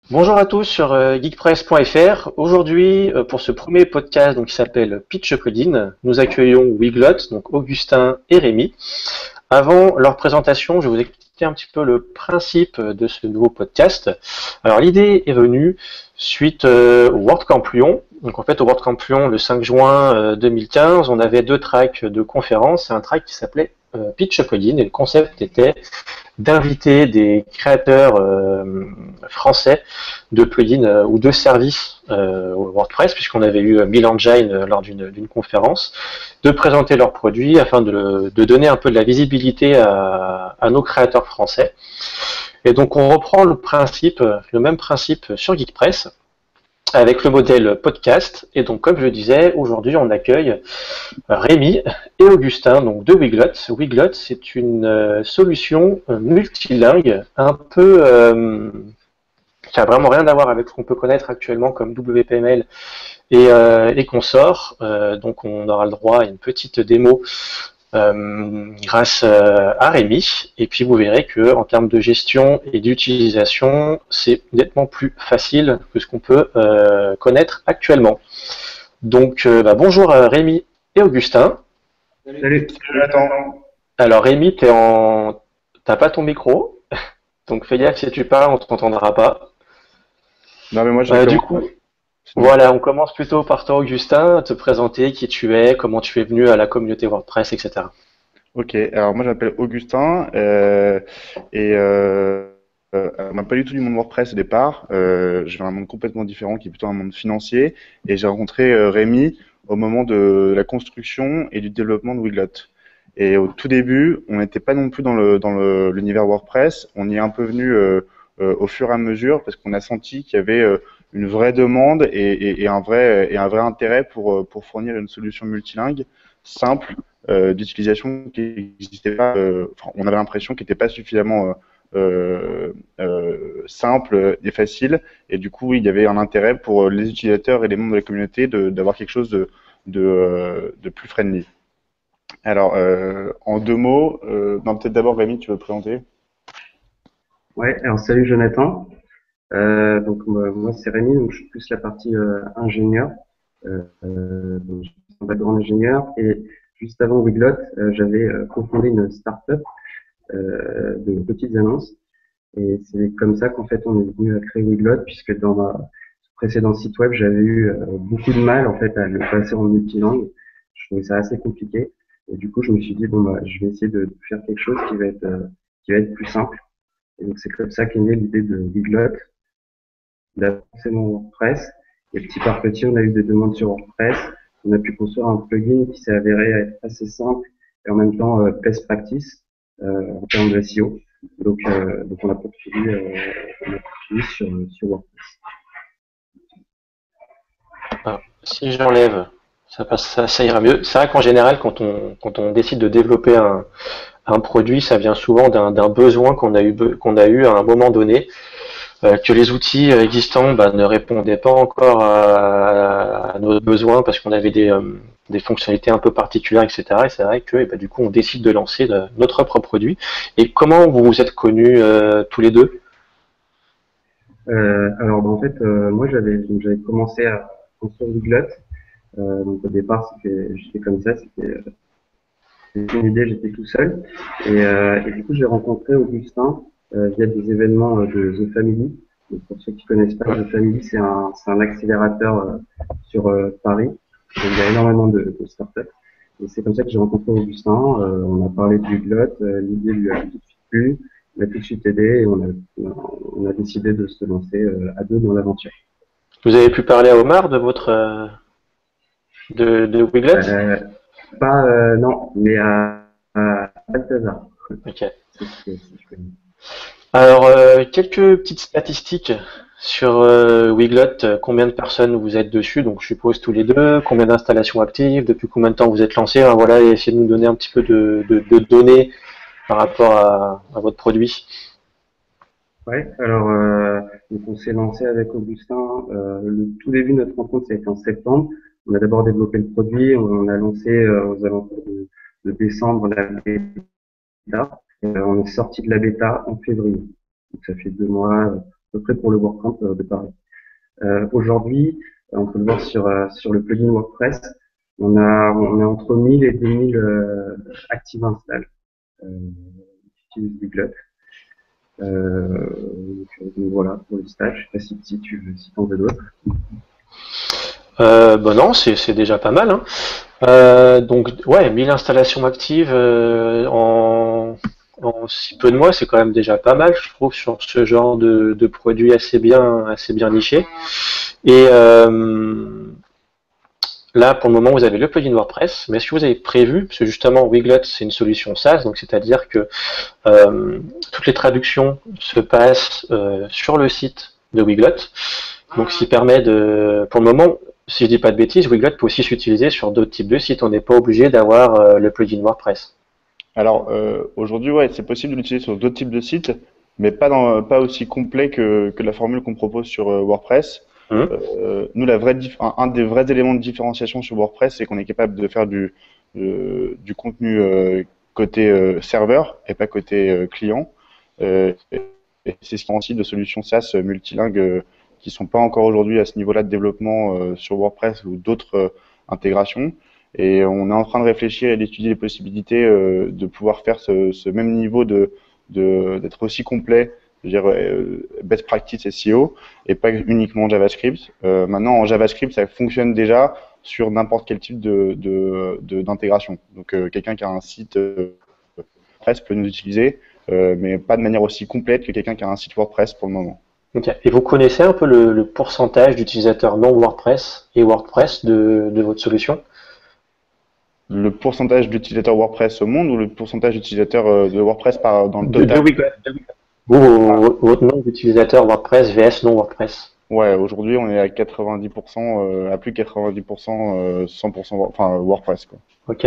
Bonjour à tous sur geekpress.fr. Aujourd'hui, pour ce premier podcast qui s'appelle Pitch Coding, nous accueillons Wiglot, donc Augustin et Rémi. Avant leur présentation, je vais vous expliquer un petit peu le principe de ce nouveau podcast. Alors l'idée est venue suite au WordCamp Lyon. Donc en fait au WordCamp Lyon le 5 juin 2015, on avait deux tracks de conférences et un track qui s'appelait Pitch Coding et le concept était d'inviter des créateurs français de plugins ou de services WordPress, puisqu'on avait eu Bill Engine lors d'une conférence, de présenter leurs produits afin de donner un peu de la visibilité à nos créateurs français. Et donc on reprend le même principe sur GeekPress, avec le modèle podcast. Et donc, comme je le disais, aujourd'hui, on accueille Rémi et Augustin, donc de Wiglot. Wiglot, c'est une solution multilingue, un peu qui a vraiment rien à voir avec ce qu'on peut connaître actuellement comme WPML et consorts. Donc, on aura le droit à une petite démo grâce à Rémi. Et puis vous verrez que en termes de gestion et d'utilisation, c'est nettement plus facile que ce qu'on peut connaître actuellement. Donc bonjour Rémi et Augustin. Salut. Attends. Alors Rémi, t'as pas ton micro, donc fais gaffe si tu parles, on t'entendra pas. Non, mais moi, je Du commence. coup, C'est bon. voilà, on commence plutôt par toi Augustin, te présenter qui tu es, comment tu es venu à la communauté WordPress, etc. Ok, alors moi, je m'appelle Augustin et on m'a pas du tout du monde WordPress au départ. Je viens d'un monde complètement différent qui est plutôt un monde financier et j'ai rencontré Rémi au moment de la construction et du développement de Wiglot. Et au tout début, on n'était pas non plus dans l'univers WordPress. On y est un peu venu au fur et à mesure parce qu'on a senti qu'il y avait une vraie demande et un vrai intérêt pour fournir une solution multilingue simple d'utilisation qui n'existait pas. Enfin, on avait l'impression qu'il n'était pas suffisamment simple et facile. Et du coup, il y avait un intérêt pour les utilisateurs et les membres de la communauté d'avoir quelque chose de plus friendly. Alors, en deux mots, non, peut-être d'abord Rémi, tu veux te présenter? Ouais, alors salut Jonathan. Donc moi c'est Rémi, donc je suis plus la partie ingénieur. Donc, je suis un background ingénieur et juste avant Wiglot, j'avais cofondé une startup de petites annonces et c'est comme ça qu'en fait on est venu à créer Wiglot puisque dans ma précédent site web j'avais eu beaucoup de mal en fait à le passer en multilangue. Je trouvais ça assez compliqué et du coup je me suis dit bon bah je vais essayer de faire quelque chose qui va être plus simple. Et donc c'est comme ça qu'est née l'idée de Wiglot, d'avancer mon WordPress. Et petit par petit, on a eu des demandes sur WordPress. On a pu construire un plugin qui s'est avéré être assez simple et en même temps best practice en termes de SEO. Donc on a poursuivi sur WordPress. Alors, si j'enlève, ça ira mieux. C'est vrai qu'en général, quand on décide de développer un produit, ça vient souvent d'un besoin qu'on a eu à un moment donné, que les outils existants ne répondaient pas encore à nos besoins parce qu'on avait des fonctionnalités un peu particulières, etc. Et c'est vrai que du coup, on décide de lancer notre propre produit. Et comment vous vous êtes connus tous les deux? Alors en fait, moi j'avais commencé à construire Wiglot. Donc au départ, j'étais comme ça, c'était une idée, j'étais tout seul. Et du coup, j'ai rencontré Augustin via des événements de The Family. Donc, pour ceux qui connaissent pas, Ouais. The Family, c'est un accélérateur sur Paris. Donc, il y a énormément de startups. Et c'est comme ça que j'ai rencontré Augustin. On a parlé du Glot, l'idée lui a tout de suite plu, il m'a tout de suite aidé et on a décidé de se lancer à deux dans l'aventure. Vous avez pu parler à Omar de votre de Wiglet? Euh, Pas, non, mais à Balthazar. Ok. Si je connais. Alors, quelques petites statistiques sur Wiglot. Combien de personnes vous êtes dessus? Donc, je suppose tous les deux. Combien d'installations actives? Depuis combien de temps vous êtes lancé? Hein, voilà, et essayez de nous donner un petit peu de données par rapport à votre produit. Ouais, alors donc on s'est lancé avec Augustin. Le tout début de notre rencontre, ça a été en septembre. On a d'abord développé le produit, on a lancé aux alentours de décembre la bêta. On est sorti de la bêta en février. Donc ça fait 2 mois. peu près pour le WordCamp de Paris. Aujourd'hui, on peut le voir sur le plugin WordPress, on est entre 1000 et 2000 active install qui utilisent Weglot. Donc voilà pour les stats. Je sais pas si tu veux, si t'en veux d'autres. Bah non, c'est déjà pas mal, hein. Donc ouais, 1000 installations actives en si peu de mois, c'est quand même déjà pas mal, je trouve, sur ce genre de produit assez bien niché. Et là, pour le moment, vous avez le plugin WordPress, mais est-ce que vous avez prévu, parce que justement, Weglot, c'est une solution SaaS, donc c'est-à-dire que toutes les traductions se passent sur le site de Weglot, donc ce qui permet pour le moment, si je dis pas de bêtises, Weglot peut aussi s'utiliser sur d'autres types de sites, on n'est pas obligé d'avoir le plugin WordPress. Alors aujourd'hui, ouais, c'est possible de l'utiliser sur d'autres types de sites, mais pas aussi complet que la formule qu'on propose sur WordPress. Hum. Nous, un des vrais éléments de différenciation sur WordPress, c'est qu'on est capable de faire du contenu côté serveur et pas côté client. Et c'est ce qui différencie de solutions SaaS multilingues qui sont pas encore aujourd'hui à ce niveau-là de développement sur WordPress ou d'autres intégrations. Et on est en train de réfléchir et d'étudier les possibilités de pouvoir faire ce même niveau d'être aussi complet, je veux dire best practice SEO et pas uniquement JavaScript. Maintenant en JavaScript ça fonctionne déjà sur n'importe quel type d'intégration. Donc quelqu'un qui a un site WordPress peut nous utiliser, mais pas de manière aussi complète que quelqu'un qui a un site WordPress pour le moment. Ok. Et vous connaissez un peu le pourcentage d'utilisateurs non WordPress et WordPress de votre solution? Le pourcentage d'utilisateurs WordPress au monde ou le pourcentage d'utilisateurs de WordPress dans le De total? Weglot. Vous, votre nombre d'utilisateurs WordPress vs non WordPress. Ouais, aujourd'hui on est à 90%, à plus de 90%, 100%, enfin WordPress quoi. Ok.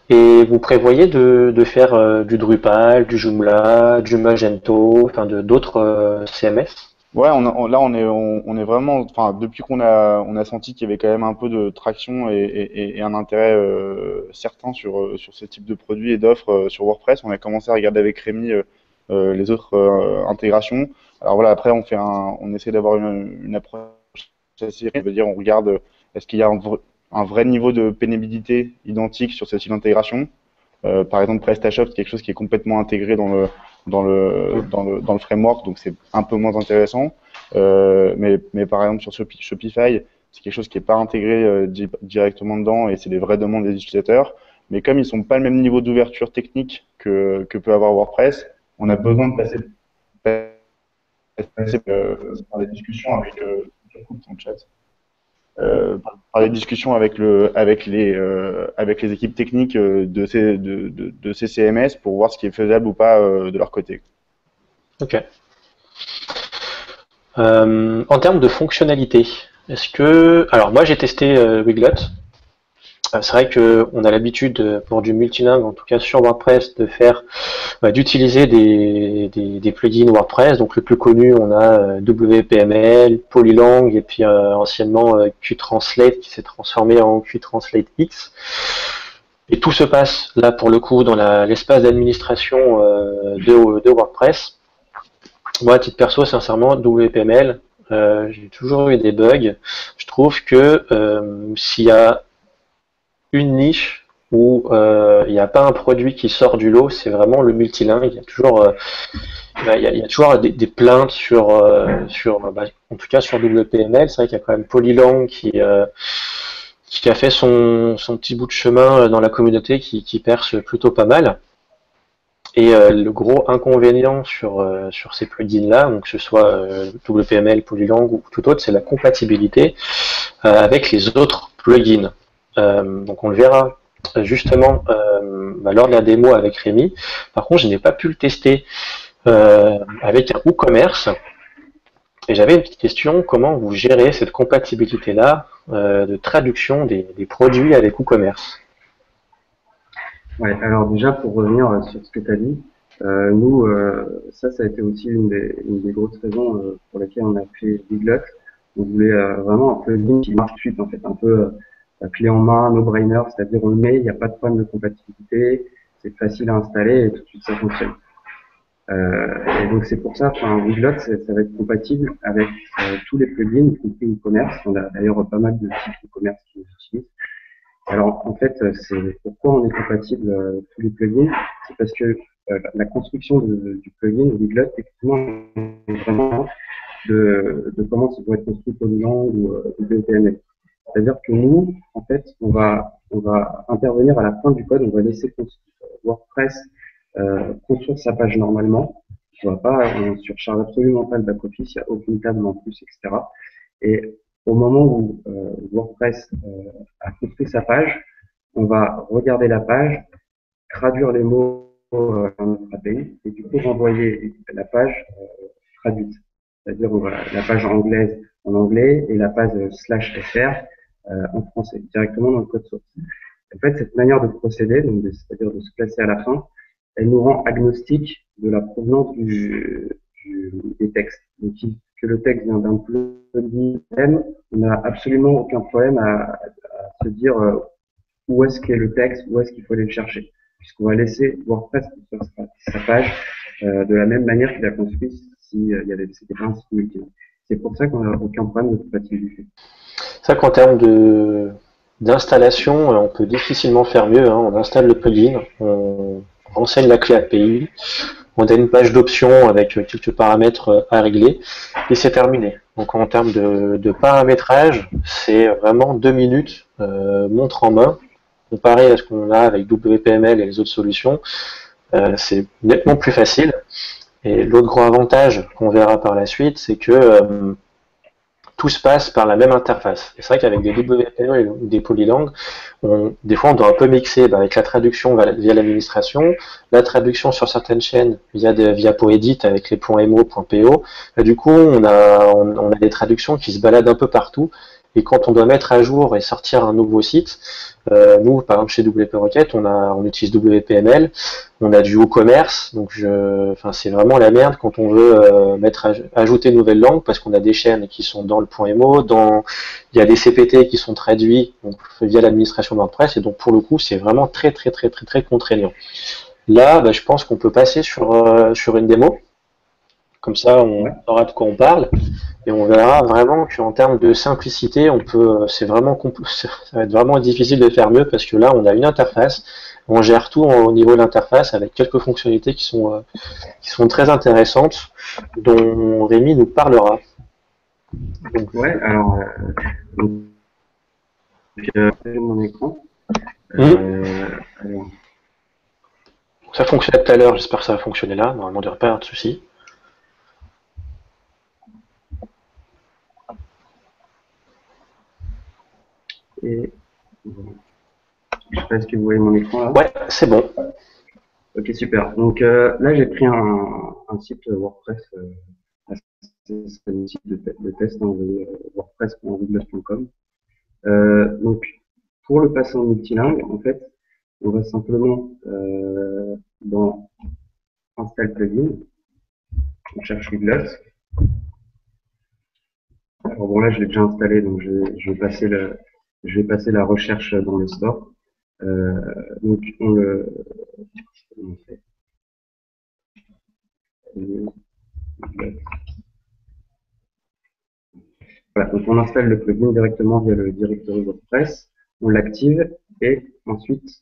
Et vous prévoyez de faire du Drupal, du Joomla, du Magento, enfin d'autres CMS? Ouais, là on est vraiment, enfin depuis on a senti qu'il y avait quand même un peu de traction et un intérêt certain sur ce type de produits et d'offres sur WordPress. On a commencé à regarder avec Rémi les autres intégrations. Alors voilà, après on essaie d'avoir une approche assez, ça veut dire on regarde est-ce qu'il y a un vrai niveau de pénibilité identique sur ce type d'intégration. Par exemple, PrestaShop, c'est quelque chose qui est complètement intégré dans le framework, donc c'est un peu moins intéressant. Mais par exemple, sur Shopify, c'est quelque chose qui n'est pas intégré directement dedans et c'est des vraies demandes des utilisateurs. Mais comme ils sont pas le même niveau d'ouverture technique que peut avoir WordPress, on a besoin de passer par des discussions avec son chat. Par des discussions avec les équipes techniques de ces CMS pour voir ce qui est faisable ou pas de leur côté. Ok. En termes de fonctionnalité, est-ce que... Alors moi j'ai testé Weglot. C'est vrai qu'on a l'habitude pour du multilingue, en tout cas sur WordPress, d'utiliser des plugins WordPress. Donc le plus connu, on a WPML, Polylang et puis anciennement Qtranslate qui s'est transformé en Qtranslate X. Et tout se passe là pour le coup dans l'espace d'administration de WordPress. Moi, à titre perso, sincèrement, WPML, j'ai toujours eu des bugs. Je trouve que s'il y a une niche où il n'y a pas un produit qui sort du lot, c'est vraiment le multilingue. Il y a toujours, il y a toujours des plaintes en tout cas sur WPML. C'est vrai qu'il y a quand même Polylang qui a fait son petit bout de chemin dans la communauté qui perce plutôt pas mal. Et le gros inconvénient sur ces plugins-là, donc que ce soit WPML, Polylang ou tout autre, c'est la compatibilité avec les autres plugins. Donc on le verra justement lors de la démo avec Rémi. Par contre, je n'ai pas pu le tester avec un WooCommerce. Et j'avais une petite question, comment vous gérez cette compatibilité-là de traduction des produits avec WooCommerce? Ouais, alors déjà pour revenir sur ce que tu as dit, nous, ça a été aussi une des grosses raisons pour lesquelles on a fait Weglot. On voulait vraiment un plugin qui marche tout de suite, en fait, un peu clé en main, no-brainer, c'est-à-dire on le met, il n'y a pas de problème de compatibilité, c'est facile à installer et tout de suite ça fonctionne. Et donc c'est pour ça, enfin, Weglot, ça va être compatible avec tous les plugins, y compris e-commerce. On a d'ailleurs pas mal de sites e-commerce qui les utilisent. Alors en fait, c'est pourquoi on est compatible tous les plugins, c'est parce que la construction du plugin Weglot, effectivement, est vraiment de comment ça doit être construit Polylang ou WPML. C'est-à-dire que nous, en fait, on va intervenir à la fin du code, on va laisser WordPress construire sa page normalement. On surcharge absolument pas le back-office, il n'y a aucune table en plus, etc. Et au moment où WordPress a construit sa page, on va regarder la page, traduire les mots dans notre API et du coup renvoyer la page traduite. C'est-à-dire la page anglaise en anglais et la page /fr en français, directement dans le code source. En fait, cette manière de procéder, c'est-à-dire de se placer à la fin, elle nous rend agnostique de la provenance des textes. Donc, que le texte vient d'un plugin, on n'a absolument aucun problème à se dire où est-ce qu'est le texte, où est-ce qu'il faut aller le chercher. Puisqu'on va laisser WordPress construire sa page de la même manière qu'il a construit c'était pas un site multilingue. C'est pour ça qu'on n'a aucun problème de compatibilité. C'est vrai qu'en termes d'installation, on peut difficilement faire mieux, hein. On installe le plugin, on renseigne la clé API, on a une page d'options avec quelques paramètres à régler, et c'est terminé. Donc en termes de paramétrage, c'est vraiment 2 minutes, montre en main, comparé à ce qu'on a avec WPML et les autres solutions, c'est nettement plus facile. Et l'autre gros avantage qu'on verra par la suite, c'est que tout se passe par la même interface. Et c'est vrai qu'avec des WPML ou des polylangues, des fois on doit un peu mixer avec la traduction via l'administration, la traduction sur certaines chaînes via Poedit avec les .mo, .po. Et du coup, on a des traductions qui se baladent un peu partout. Et quand on doit mettre à jour et sortir un nouveau site, nous, par exemple chez WP Rocket, on utilise WPML, on a du WooCommerce, donc c'est vraiment la merde quand on veut ajouter une nouvelle langue parce qu'on a des chaînes qui sont dans le .mo, il y a des CPT qui sont traduits donc, via l'administration WordPress et donc pour le coup c'est vraiment très très très très très contraignant. Là, je pense qu'on peut passer sur une démo. Comme ça, on saura de quoi on parle et on verra vraiment qu'en termes de simplicité, ça va être vraiment difficile de faire mieux parce que là, on a une interface, on gère tout au niveau de l'interface avec quelques fonctionnalités qui sont très intéressantes, dont Rémi nous parlera. Donc, alors, mon écran. Alors. Ça fonctionnait tout à l'heure, j'espère que ça va fonctionner là. Normalement, il ne devrait pas y avoir de soucis. Et je sais pas si vous voyez mon écran là. Ouais, c'est bon. Ok, super. Donc là, j'ai pris un site WordPress, c'est un site de test, wordpress.weglot.com. Donc, pour le passer en multilingue, en fait, on va simplement dans Install plugin, on cherche Weglot. Alors bon, là, je l'ai déjà installé, donc je vais passer la recherche dans le store. Donc, voilà, donc on installe le plugin directement via le directory WordPress, on l'active et ensuite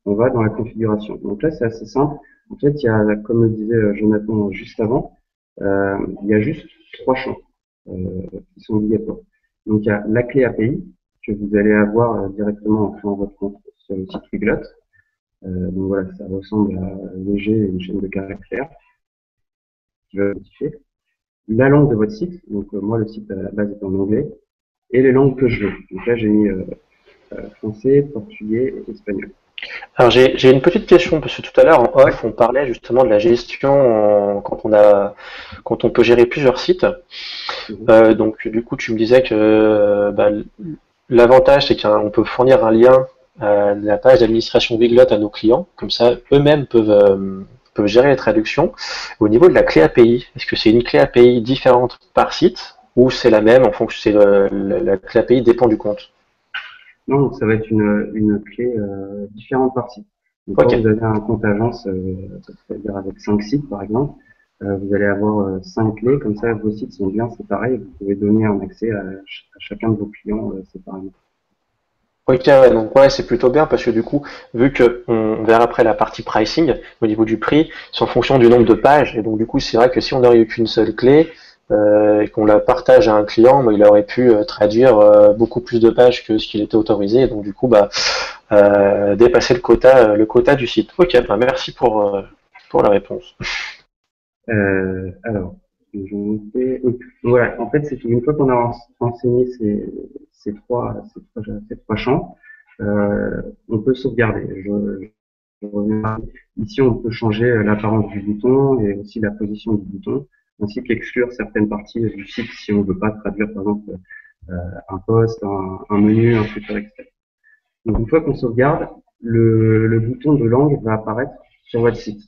on va dans la configuration. Donc là, c'est assez simple. En fait, il y a, comme le disait Jonathan juste avant, il y a juste 3 champs qui sont obligatoires. Donc il y a la clé API que vous allez avoir directement en créant votre compte sur le site Weglot. Donc voilà, ça ressemble à léger et une chaîne de caractères qui va modifier. La langue de votre site, donc moi le site à la base est en anglais, et les langues que je veux. Donc là j'ai mis français, portugais et espagnol. Alors j'ai une petite question parce que tout à l'heure en off on parlait justement de la gestion quand on peut gérer plusieurs sites. Donc du coup tu me disais que l'avantage c'est qu'on peut fournir un lien à la page d'administration Weglot à nos clients, comme ça eux-mêmes peuvent gérer les traductions. Au niveau de la clé API, est-ce que c'est une clé API différente par site ou c'est la même en fonction la clé API dépend du compte? Non, ça va être une clé différente par site. Donc, Ok. quand vous avez un compte agence, c'est-à-dire avec 5 sites par exemple, vous allez avoir 5 clés, comme ça vos sites sont bien séparés, vous pouvez donner un accès à chacun de vos clients séparément. Ok, ouais, donc ouais, c'est plutôt bien parce que du coup, vu que on verra après la partie pricing au niveau du prix, c'est en fonction du nombre de pages. Et donc du coup, c'est vrai que si on n'aurait eu qu'une seule clé et qu'on la partage à un client, bah, il aurait pu traduire beaucoup plus de pages que ce qu'il était autorisé. Et donc du coup, bah, dépasser le quota du site. Ok, bah, merci pour la réponse. Alors, oui. Voilà, en fait, c'est une fois qu'on a renseigné ces trois champs, on peut sauvegarder. Je reviens. Ici, on peut changer l'apparence du bouton et aussi la position du bouton, ainsi qu'exclure certaines parties du site si on ne veut pas traduire, par exemple, un post, un menu, un footer, etc. Donc, une fois qu'on sauvegarde, le bouton de langue va apparaître sur votre site.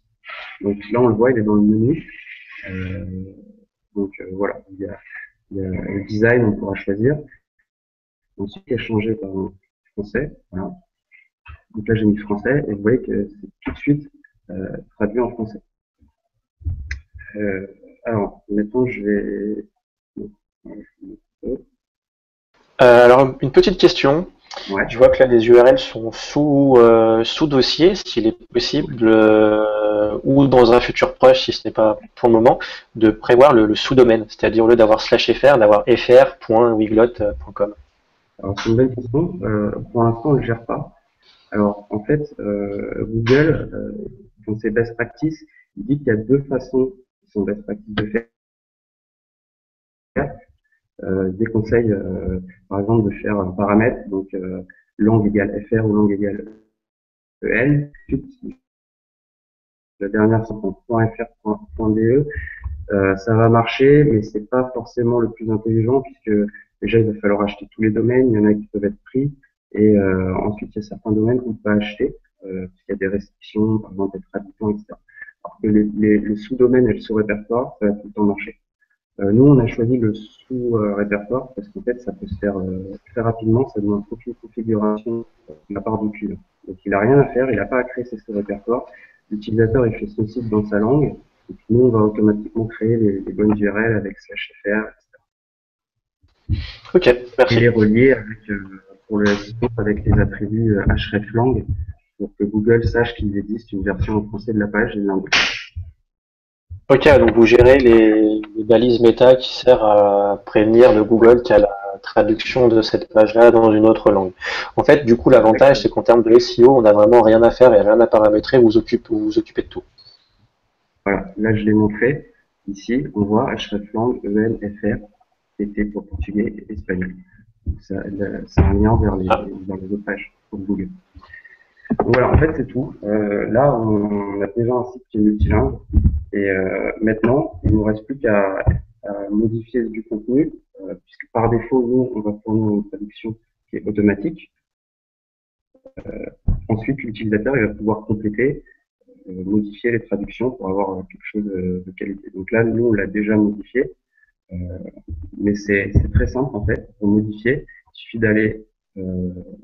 Donc là, on le voit, il est dans le menu. Euh, voilà, il y a le design, on pourra choisir. Ensuite, il y a changé par français. Voilà. Donc là, j'ai mis français et vous voyez que c'est tout de suite traduit en français. Euh, alors, maintenant, je vais. Alors, une petite question. Ouais. Je vois que là, les URL sont sous dossier, s'il est possible, ou dans un futur proche, si ce n'est pas pour le moment, de prévoir le sous-domaine, c'est-à-dire au lieu d'avoir /fr, d'avoir fr.wiglot.com. Alors, c'est une bonne question. Pour l'instant, on ne le gère pas. Alors, en fait, Google, dans ses best practices, il dit qu'il y a deux façons qui sont best practices de faire. Déconseille, par exemple, de faire un paramètre, donc langue égale fr ou langue égale en. Ensuite, la dernière c'est .fr.de, ça va marcher, mais c'est pas forcément le plus intelligent puisque déjà il va falloir acheter tous les domaines, il y en a qui peuvent être pris, et ensuite il y a certains domaines qu'on peut pas acheter parce qu'il y a des restrictions, par exemple être habitant, etc. Alors que le sous-domaine et le sous-répertoire, ça va tout le temps marcher. Nous, on a choisi le sous-répertoire parce qu'en fait, ça peut se faire très rapidement, ça demande aucune configuration de la part du client. Donc, il n'a rien à faire, il n'a pas à créer ses sous-répertoires. L'utilisateur, il fait son site dans sa langue, et puis nous, on va automatiquement créer les bonnes URL avec /fr, etc. Ok, Et les merci. relier avec, pour le SEO avec les attributs hreflang, pour que Google sache qu'il existe une version en français de la page et une langue. Ok, donc vous gérez les balises méta qui servent à prévenir le Ouais, Google qu'il y a la traduction de cette page-là dans une autre langue. En fait, du coup, l'avantage, exactement. c'est qu'en termes de SEO, on n'a vraiment rien à faire et rien à paramétrer, vous vous occupez de tout. Voilà, là je l'ai montré. Ici, on voit hreflang, EL, FR, PT pour portugais et espagnol. C'est un lien Ah, vers les autres pages pour Google. Donc voilà, en fait c'est tout. Là, on a déjà un site qui est multilingue. Et maintenant, il ne nous reste plus à modifier du contenu, puisque par défaut, nous, on va fournir une traduction qui est automatique. Ensuite, l'utilisateur il va pouvoir compléter, modifier les traductions pour avoir quelque chose de qualité. Donc là, nous, on l'a déjà modifié. Euh, mais c'est très simple en fait. Pour modifier, il suffit d'aller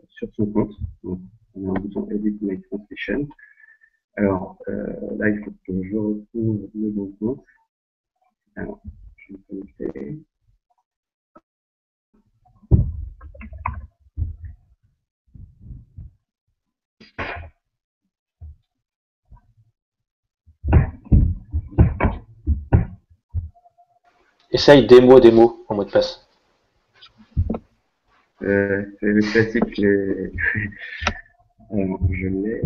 sur son compte. Donc, on a un bouton Edit My Translation. Alors là, il faut que je retrouve le bon compte. Alors, je vais me connecter. essaye démo en mot de passe. C'est le classique. Alors, je l'ai.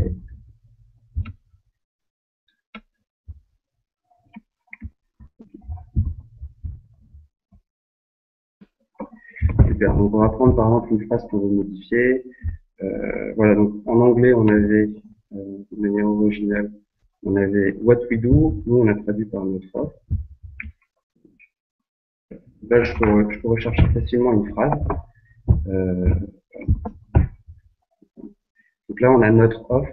Super. Donc, on va prendre par exemple une phrase qu'on veut modifier. Voilà. Donc, en anglais, on avait de manière originale, on avait What we do. Nous, on a traduit par notre offre. Là, je peux rechercher facilement une phrase. Euh, donc là, on a notre offre.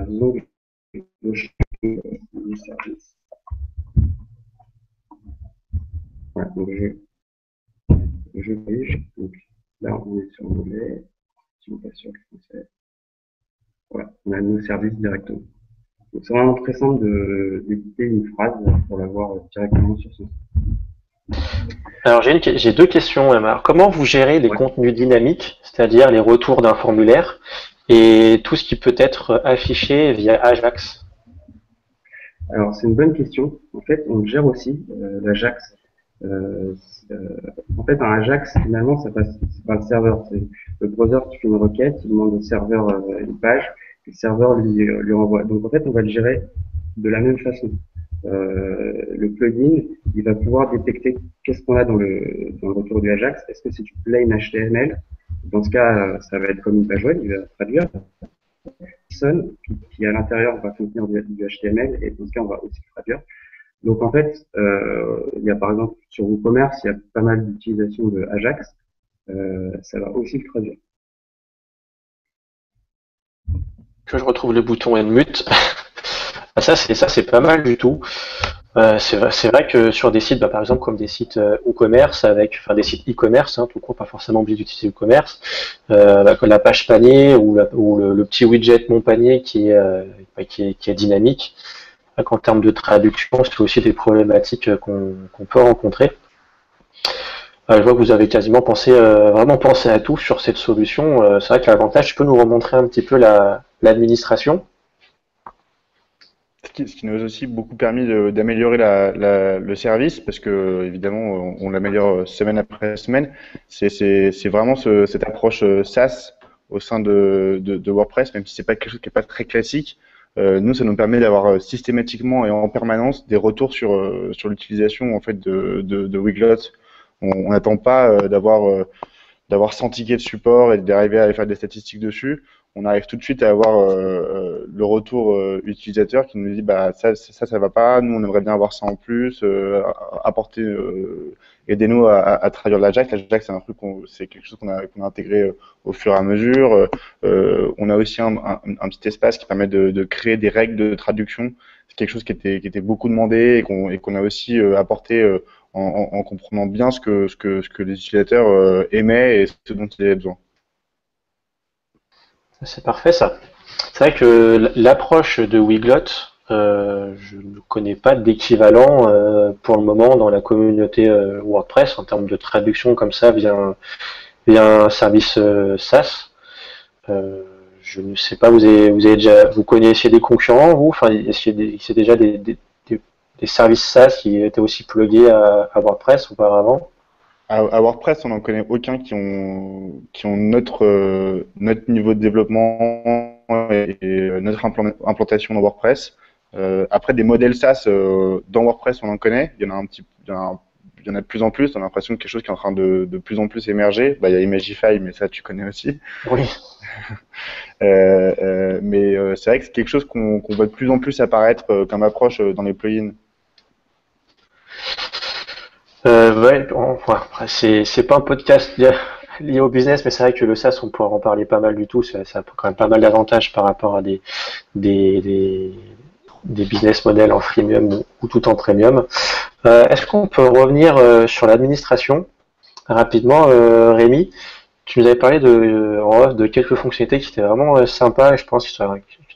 Disons que je cherche du service. Voilà, donc je corrige. Donc là, on est sur l'anglais. Si on passe sur le français. Voilà, on a nos services directement. Donc c'est vraiment très simple d'éditer une phrase pour l'avoir directement sur son site. Alors j'ai deux questions, Emma. Alors, comment vous gérez les Ouais. contenus dynamiques, c'est-à-dire les retours d'un formulaire et tout ce qui peut être affiché via Ajax? Alors c'est une bonne question. En fait, on gère aussi l'Ajax. En fait, un Ajax, finalement, ça passe par le serveur. C'est le browser qui fait une requête, il demande au serveur une page, et le serveur lui envoie. Donc en fait, on va le gérer de la même façon. Le plugin, il va pouvoir détecter qu'est-ce qu'on a dans le retour du Ajax. Est-ce que c'est du plain HTML? Dans ce cas, ça va être comme une page web, il va traduire. JSON, qui à l'intérieur va contenir du HTML, et dans ce cas, on va aussi le traduire. Donc en fait, il y a par exemple sur WooCommerce, il y a pas mal d'utilisation de Ajax. Ça va aussi le traduire. Que je retrouve le bouton Unmute. Ah, ça c'est pas mal du tout. C'est vrai que sur des sites, par exemple comme des sites e-commerce, enfin des sites e-commerce, tout court, pas forcément obligé d'utiliser e-commerce, comme la page panier ou le petit widget mon panier qui est dynamique. En termes de traduction, c'est aussi des problématiques qu'on peut rencontrer. Je vois que vous avez quasiment vraiment pensé à tout sur cette solution. C'est vrai que l'avantage, tu peux nous remontrer un petit peu l'administration. Ce qui nous a aussi beaucoup permis d'améliorer le service, parce que évidemment on l'améliore semaine après semaine. C'est vraiment cette approche SaaS au sein de WordPress, même si c'est pas quelque chose qui est pas très classique. Nous, ça nous permet d'avoir systématiquement et en permanence des retours sur l'utilisation en fait de Wiglot. On n'attend pas d'avoir 100 tickets de support et d'arriver à faire des statistiques dessus. On arrive tout de suite à avoir le retour utilisateur qui nous dit bah ça va pas, nous on aimerait bien avoir ça en plus, apporter aidez-nous à traduire l'Ajax. L'Ajax c'est quelque chose qu'on a intégré au fur et à mesure. On a aussi un petit espace qui permet de créer des règles de traduction. C'est quelque chose qui était beaucoup demandé et qu'on a aussi apporté en comprenant bien ce que les utilisateurs aimaient et ce dont ils avaient besoin. C'est parfait ça. C'est vrai que l'approche de Wiglot, je ne connais pas d'équivalent pour le moment dans la communauté WordPress en termes de traduction comme ça via un service SaaS. Euh, je ne sais pas, vous connaissiez des concurrents, vous? Enfin, est-ce qu'il y a déjà des services SaaS qui étaient aussi plugués à WordPress auparavant? À WordPress, on n'en connaît aucun qui ont notre niveau de développement et notre implantation dans WordPress. Après, des modèles SaaS dans WordPress, on en connaît. Il y en a il y en a de plus en plus. On a l'impression que quelque chose qui est en train de plus en plus émerger. Il y a Imagify, mais ça, tu connais aussi. Oui. Mais c'est vrai que c'est quelque chose qu'on voit de plus en plus apparaître comme approche dans les plugins. Ouais, enfin, après, c'est pas un podcast lié au business, mais c'est vrai que le SaaS, on pourra en parler pas mal du tout. Ça a quand même pas mal d'avantages par rapport à des, des, des business models en freemium ou tout en premium. Est-ce qu'on peut revenir sur l'administration rapidement, Rémi? Tu nous avais parlé en off de quelques fonctionnalités qui étaient vraiment sympas et je pense qui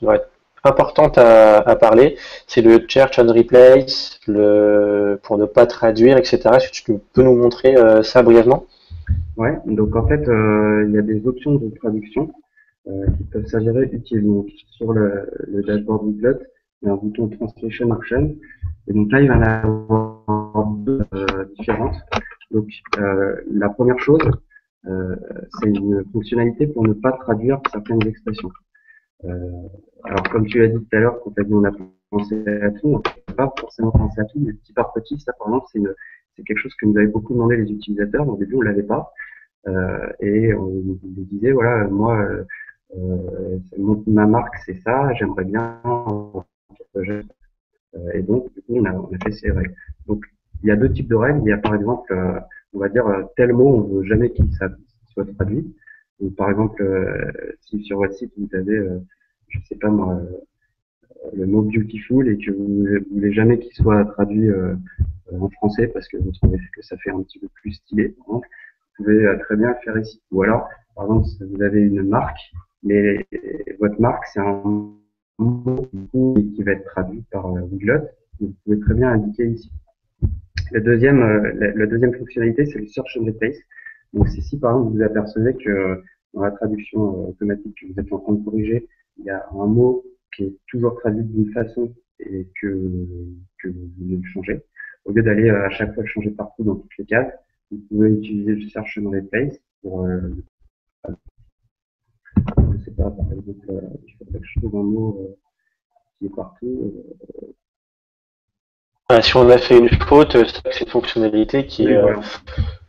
devraient être importantes à parler. C'est le Search and Replace, pour ne pas traduire, etc. Est-ce que tu peux nous montrer ça brièvement? Ouais, donc en fait, il y a des options de traduction qui peuvent s'avérer utiles. Donc sur le dashboard Wiglot, il y a un bouton Translation Option. Et donc là, il va y en avoir deux différentes. Donc la première chose, euh, c'est une fonctionnalité pour ne pas traduire certaines expressions. Euh, alors, comme tu l'as dit tout à l'heure, quand tu as dit on a pensé à tout, on n'a pas forcément pensé à tout, mais petit par petit, ça, par exemple, c'est quelque chose que nous avaient beaucoup demandé les utilisateurs. Au début, on l'avait pas. Et on nous disait, voilà, moi, ma marque, c'est ça, j'aimerais bien et donc, du coup, on a fait ces règles. Donc, il y a deux types de règles. Il y a, par exemple, on va dire, tel mot, on veut jamais qu'il soit traduit. Donc, par exemple, si sur votre site, vous avez, je sais pas moi, le mot beautiful et que vous voulez jamais qu'il soit traduit en français parce que vous trouvez que ça fait un petit peu plus stylé, par exemple, vous pouvez très bien le faire ici. Ou alors, par exemple, si vous avez une marque mais votre marque, c'est un mot qui va être traduit par Weglot. Vous pouvez très bien indiquer ici. La deuxième fonctionnalité, c'est le Search and Replace. Donc, c'est si par exemple vous apercevez que dans la traduction automatique que vous êtes en train de corriger, il y a un mot qui est toujours traduit d'une façon et que vous voulez le changer. Au lieu d'aller à chaque fois le changer partout dans toutes les cases, vous pouvez utiliser le Search and Replace pour, je sais pas, par exemple, il faudrait que je trouve un mot qui est partout. Si on a fait une faute, c'est une fonctionnalité qui Oui, est voilà.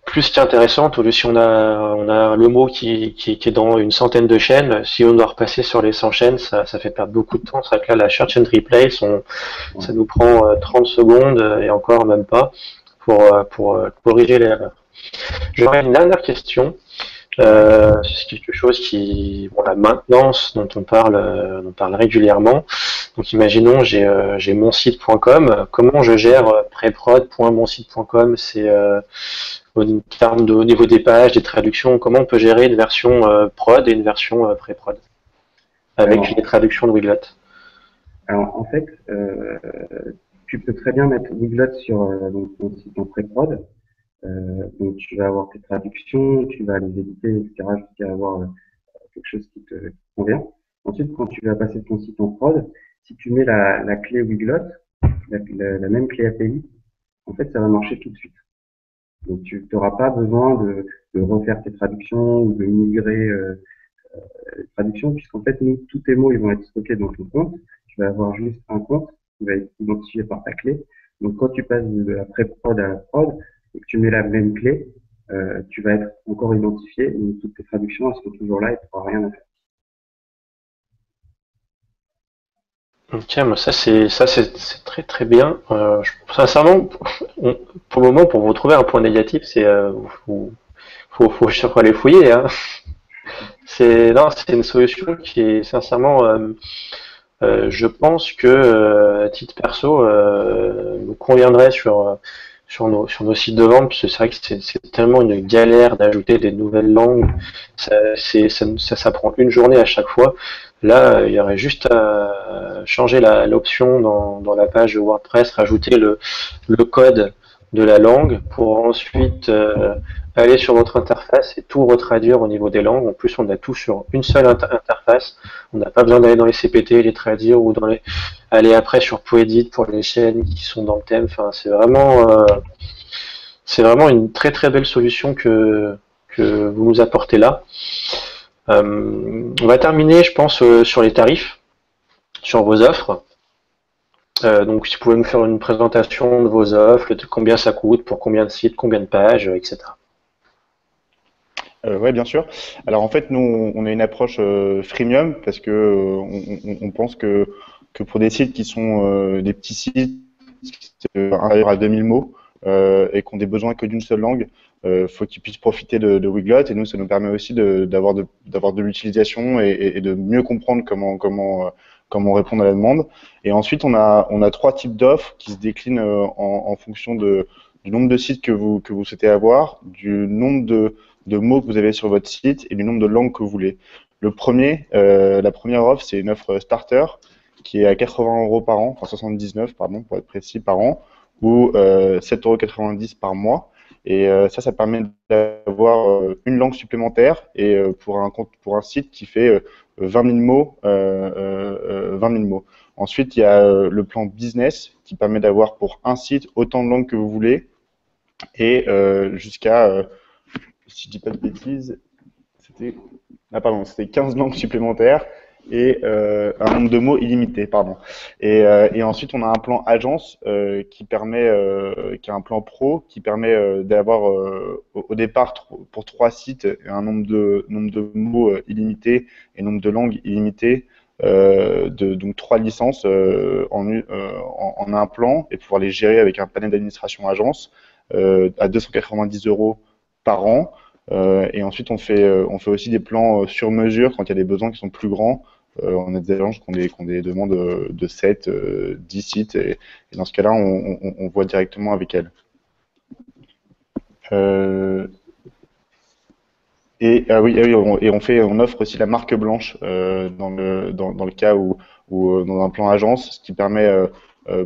plus qu'intéressante. Au lieu si on a le mot qui est dans une centaine de chaînes, si on doit repasser sur les 100 chaînes, ça fait perdre beaucoup de temps. C'est vrai que là, la Search and Replace, ça nous prend 30 secondes et encore même pas pour corriger l'erreur. J'aurais une dernière question. C'est quelque chose bon, la maintenance dont on parle régulièrement. Donc, imaginons, j'ai monsite.com. Comment je gère preprod.monsite.com? C'est au terme au niveau des pages, des traductions. Comment on peut gérer une version prod et une version pré-prod avec les Alors, traductions de Wiglot? alors, en fait, tu peux très bien mettre Weglot sur donc, ton site en pré-prod. Donc, tu vas avoir tes traductions, tu vas les éditer, etc., jusqu'à avoir quelque chose qui convient. Ensuite, quand tu vas passer ton site en prod, si tu mets la clé Weglot, la même clé API, en fait, ça va marcher tout de suite. Donc, tu n'auras pas besoin de refaire tes traductions ou de migrer les traductions, puisqu'en fait, nous, tous tes mots, ils vont être stockés dans ton compte. Tu vas avoir juste un compte qui va être identifié par ta clé. Donc, quand tu passes de la pré-prod à la prod et que tu mets la même clé, tu vas être encore identifié. Donc, toutes tes traductions, elles seront toujours là et tu n'auras rien à faire. Ok, moi c'est très très bien. Sincèrement, pour le moment, pour vous trouver un point négatif, faut aller fouiller, hein. C'est une solution qui est sincèrement, je pense que à titre perso, nous conviendrait sur nos sites de vente, parce que c'est vrai que c'est tellement une galère d'ajouter des nouvelles langues. Ça prend une journée à chaque fois. Là, il y aurait juste à changer l'option dans la page de WordPress, rajouter le code de la langue pour ensuite aller sur votre interface et tout retraduire au niveau des langues. En plus, on a tout sur une seule interface. On n'a pas besoin d'aller dans les CPT, les traduire ou aller après sur Poedit pour les chaînes qui sont dans le thème. Enfin, c'est vraiment une très très belle solution que vous nous apportez là. On va terminer, je pense, sur les tarifs, sur vos offres. Donc, si vous pouvez nous faire une présentation de vos offres, de combien ça coûte, pour combien de sites, combien de pages, etc. Oui, bien sûr. Alors en fait, nous, on a une approche freemium parce que on pense que pour des sites qui sont des petits sites inférieurs à 2000 mots et qui ont des besoins que d'une seule langue, faut qu'ils puissent profiter de Weglot. Et nous, ça nous permet aussi d'avoir de l'utilisation et de mieux comprendre comment répondre à la demande. Et ensuite, on a trois types d'offres qui se déclinent en fonction du nombre de sites que vous souhaitez avoir, du nombre de mots que vous avez sur votre site et du nombre de langues que vous voulez. La première offre, c'est une offre starter qui est à 80 € par an, enfin 79, pardon, pour être précis, par an, ou 7,90 € par mois. Et ça permet d'avoir une langue supplémentaire et pour un site qui fait 20 000 mots, 20 000 mots. Ensuite, il y a le plan business qui permet d'avoir pour un site autant de langues que vous voulez et jusqu'à si je dis pas de bêtises, c'était c'était 15 langues supplémentaires et un nombre de mots illimité, pardon. Et ensuite, on a un plan agence qui est un plan pro qui permet d'avoir au départ pour 3 sites un nombre de mots illimités et nombre de langues illimitées. Donc 3 licences en un plan et pouvoir les gérer avec un panel d'administration agence à 290 € par an. Et ensuite, on fait aussi des plans sur mesure quand il y a des besoins qui sont plus grands. On a des agences qui ont des demandes de 7, 10 sites. Et dans ce cas-là, on voit directement avec elles. Euh, On offre aussi la marque blanche dans le cas où dans un plan agence, ce qui permet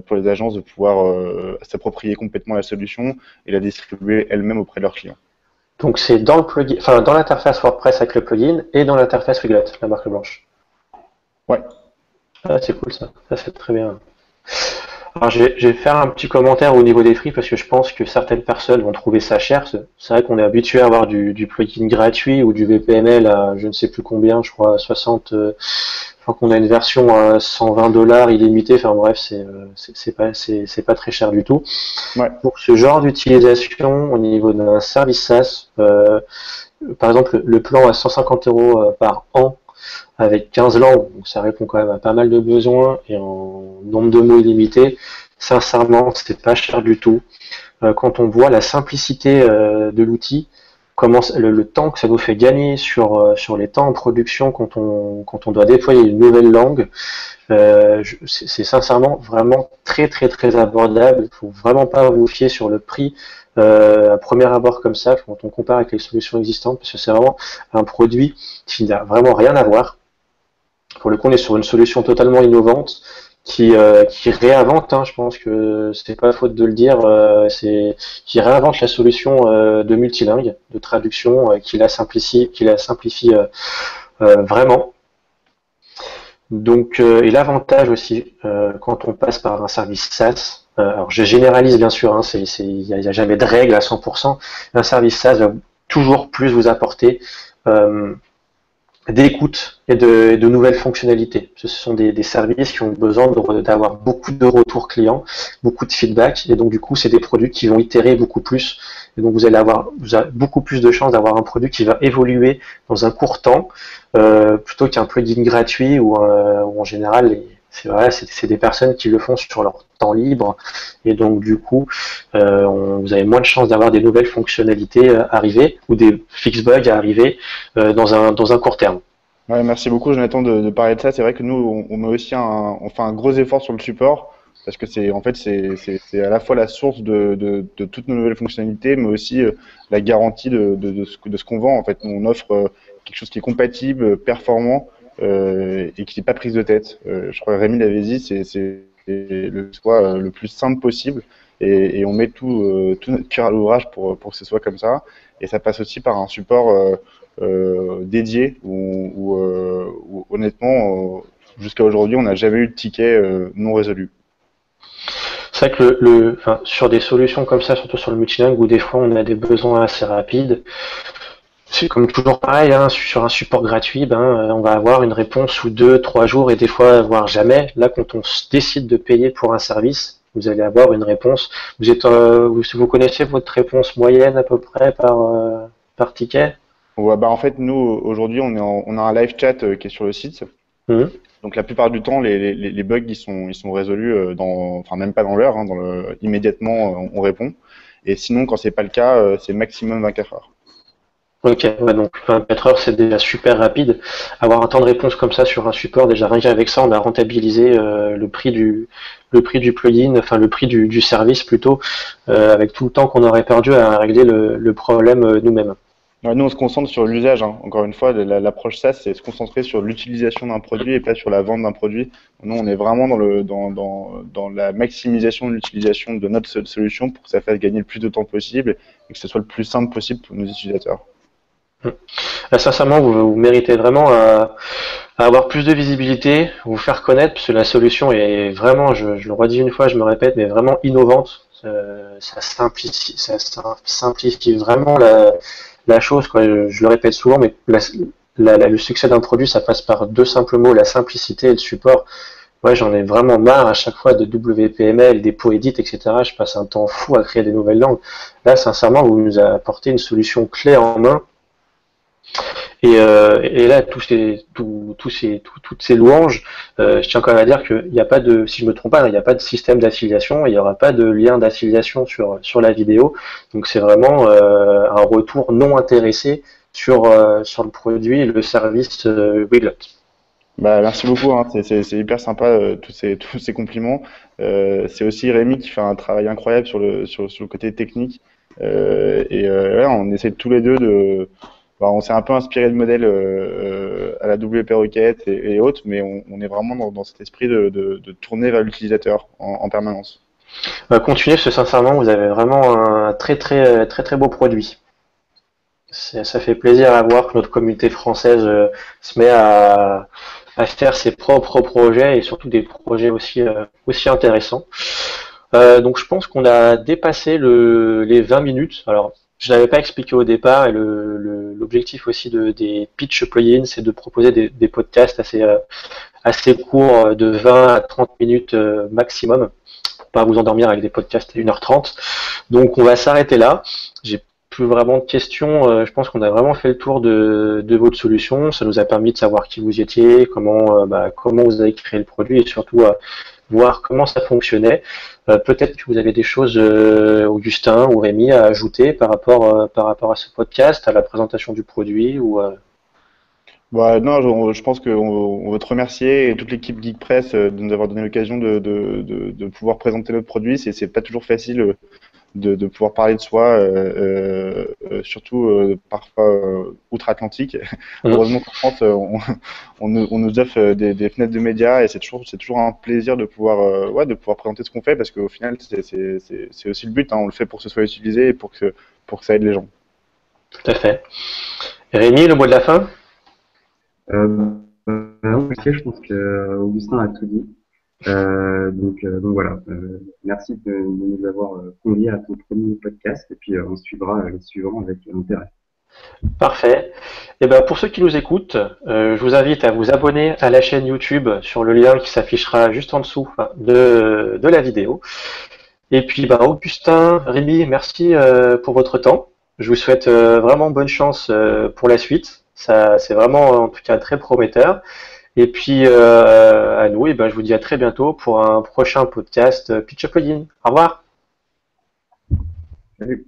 pour les agences de pouvoir s'approprier complètement la solution et la distribuer elle-même auprès de leurs clients. Donc c'est dans le plugin, enfin dans l'interface WordPress avec le plugin et dans l'interface Wiglot, la marque blanche. Ouais. Ah, c'est cool ça. Ça c'est très bien. Alors je vais faire un petit commentaire au niveau des prix parce que je pense que certaines personnes vont trouver ça cher. C'est vrai qu'on est habitué à avoir du plugin gratuit ou du VPML à je ne sais plus combien, je crois 60. Je crois qu'on a une version à 120 dollars illimitée. Enfin bref, c'est pas très cher du tout. Ouais. Pour ce genre d'utilisation au niveau d'un service SaaS, par exemple le plan à 150 euros par an avec 15 langues, donc ça répond quand même à pas mal de besoins et en nombre de mots illimité. Sincèrement, c'est pas cher du tout. Quand on voit la simplicité de l'outil, comment le temps que ça nous fait gagner sur les temps en production quand on doit déployer une nouvelle langue, c'est sincèrement vraiment très très très abordable. Il faut vraiment pas vous fier sur le prix à premier abord comme ça quand on compare avec les solutions existantes, parce que c'est vraiment un produit qui n'a vraiment rien à voir. Pour le coup, on est sur une solution totalement innovante qui réinvente, hein, je pense que c'est pas faute de le dire, qui réinvente la solution de multilingue, de traduction, qui la simplifie vraiment. Donc, et l'avantage aussi, quand on passe par un service SaaS, alors je généralise bien sûr, hein, il n'y a jamais de règle à 100%, un service SaaS va toujours plus vous apporter d'écoute et de nouvelles fonctionnalités. Ce sont des services qui ont besoin d'avoir beaucoup de retours clients, beaucoup de feedback, et donc du coup, c'est des produits qui vont itérer beaucoup plus. Et donc vous avez beaucoup plus de chances d'avoir un produit qui va évoluer dans un court temps, plutôt qu'un plugin gratuit où en général, c'est des personnes qui le font sur leur temps libre, et donc du coup, vous avez moins de chances d'avoir des nouvelles fonctionnalités arriver ou des fix bugs à arriver dans un court terme. Ouais, merci beaucoup, Jonathan, de parler de ça. C'est vrai que nous, on met aussi on fait un gros effort sur le support parce que c'est à la fois la source de toutes nos nouvelles fonctionnalités, mais aussi la garantie de ce qu'on vend. En fait, on offre quelque chose qui est compatible, performant et qui n'est pas prise de tête. Je crois que Rémi l'avait dit, c'est le choix le plus simple possible et on met tout notre cœur à l'ouvrage pour que ce soit comme ça. Et ça passe aussi par un support dédié où honnêtement, jusqu'à aujourd'hui, on n'a jamais eu de ticket non résolu. C'est vrai que sur des solutions comme ça, surtout sur le multilingue, où des fois on a des besoins assez rapides, c'est comme toujours pareil, hein, sur un support gratuit, on va avoir une réponse sous 2, 3 jours et des fois voire jamais. Là, quand on décide de payer pour un service, vous allez avoir une réponse. Vous connaissez votre réponse moyenne à peu près par ticket? Ouais, en fait, nous, aujourd'hui, on a un live chat qui est sur le site. Mmh. Donc, la plupart du temps, les bugs, ils sont résolus enfin, même pas dans l'heure, hein, immédiatement, on répond. Et sinon, quand c'est pas le cas, c'est maximum 24 heures. Ok, ouais, donc 24 heures, c'est déjà super rapide. Avoir un temps de réponse comme ça sur un support, déjà rien qu'avec ça, on a rentabilisé le prix du plugin, enfin le prix du service plutôt, avec tout le temps qu'on aurait perdu à régler le problème nous-mêmes. Ouais, nous, on se concentre sur l'usage, hein. Encore une fois, l'approche SaaS, c'est se concentrer sur l'utilisation d'un produit et pas sur la vente d'un produit. Nous, on est vraiment dans la maximisation de l'utilisation de notre solution pour que ça fasse gagner le plus de temps possible et que ce soit le plus simple possible pour nos utilisateurs. Sincèrement, vous méritez vraiment à avoir plus de visibilité, vous faire connaître, parce que la solution est vraiment, je le redis une fois, je me répète, mais vraiment innovante. Ça simplifie vraiment la chose, quoi. Je le répète souvent, mais le succès d'un produit, ça passe par deux simples mots, la simplicité et le support. Ouais, j'en ai vraiment marre à chaque fois de WPML, des poédits, etc. Je passe un temps fou à créer des nouvelles langues. Là, sincèrement, vous nous avez apporté une solution clé en main. Et là, toutes ces louanges, je tiens quand même à dire qu'il n'y a pas de, si je me trompe pas, il n'y a pas de système d'affiliation, il n'y aura pas de lien d'affiliation sur la vidéo. Donc c'est vraiment un retour non intéressé sur le produit et le service Wiglot. Merci beaucoup, hein. C'est hyper sympa tous ces compliments. C'est aussi Rémi qui fait un travail incroyable sur le côté technique. Ouais, on essaie tous les deux on s'est un peu inspiré de modèles à la WP Rocket et autres, mais on est vraiment dans cet esprit de tourner vers l'utilisateur en permanence. Continuez, parce que sincèrement, vous avez vraiment un très beau produit. Ça fait plaisir à voir que notre communauté française se met à faire ses propres projets et surtout des projets aussi intéressants. Donc je pense qu'on a dépassé les 20 minutes. Alors, je l'avais pas expliqué au départ et l'objectif aussi des pitch plugins, c'est de proposer des podcasts assez courts de 20 à 30 minutes maximum, pour pas vous endormir avec des podcasts à 1h30. Donc on va s'arrêter là. J'ai plus vraiment de questions. Je pense qu'on a vraiment fait le tour de votre solution. Ça nous a permis de savoir qui vous étiez, comment vous avez créé le produit et surtout voir comment ça fonctionnait. Peut-être que vous avez des choses, Augustin ou Rémi, à ajouter par rapport à ce podcast, à la présentation du produit ou Non, je pense qu'on veut te remercier et toute l'équipe Geekpress de nous avoir donné l'occasion de pouvoir présenter notre produit. C'est pas toujours facile de pouvoir parler de soi, surtout parfois outre-Atlantique. Heureusement qu'en France, on nous offre des fenêtres de médias et c'est toujours un plaisir de pouvoir présenter ce qu'on fait parce qu'au final, c'est aussi le but. Hein, on le fait pour que ce soit utilisé et pour que ça aide les gens. Tout à fait. Et Rémi, le mot de la fin? Je pense que Augustin a tout dit. Donc voilà. Merci de nous avoir conviés à ton premier podcast et puis on suivra les suivants avec intérêt. Parfait. Et ben pour ceux qui nous écoutent, je vous invite à vous abonner à la chaîne YouTube sur le lien qui s'affichera juste en dessous de la vidéo. Et puis Augustin, Rémi, merci pour votre temps. Je vous souhaite vraiment bonne chance pour la suite. Ça, c'est vraiment en tout cas très prometteur. Et puis à nous, je vous dis à très bientôt pour un prochain podcast Pitch Plugin. Au revoir. Salut.